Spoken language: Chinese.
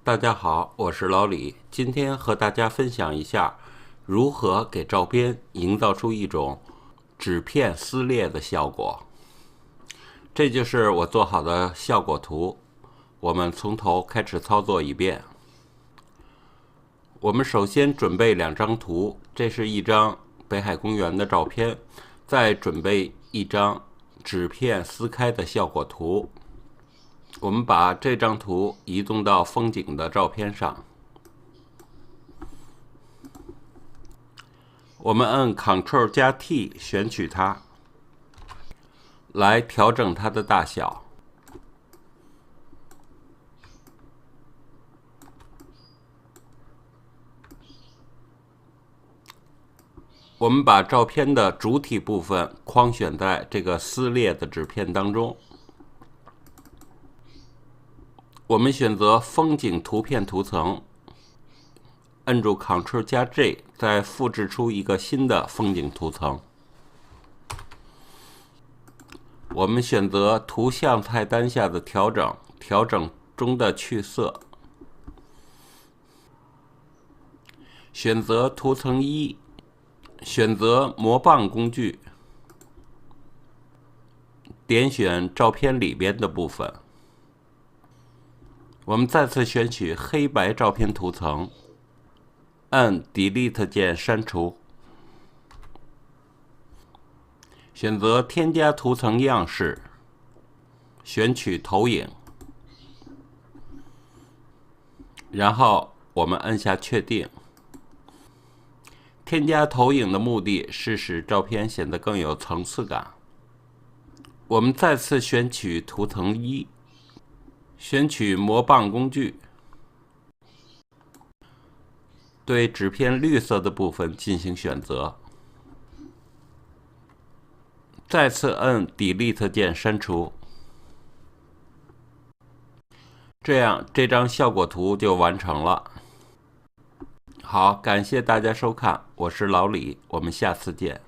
大家好，我是老李，今天和大家分享一下如何给照片营造出一种纸片撕裂的效果。这就是我做好的效果图，我们从头开始操作一遍。我们首先准备两张图，这是一张北海公园的照片，再准备一张纸片撕开的效果图。我们把这张图移动到风景的照片上，我们按 Ctrl 加 T 选取它，来调整它的大小。我们把照片的主体部分框选在这个撕裂的纸片当中。我们选择风景图片图层，按住 Ctrl 加 J， 再复制出一个新的风景图层。我们选择图像菜单下的调整，调整中的去色，选择图层1，选择魔棒工具，点选照片里边的部分。我们再次选取黑白照片图层，按 Delete 键删除，选择添加图层样式，选取投影，然后我们按下确定。添加投影的目的是使照片显得更有层次感。我们再次选取图层1，选取魔棒工具，对纸片绿色的部分进行选择，再次按 Delete 键删除。这样，这张效果图就完成了。好，感谢大家收看，我是老李，我们下次见。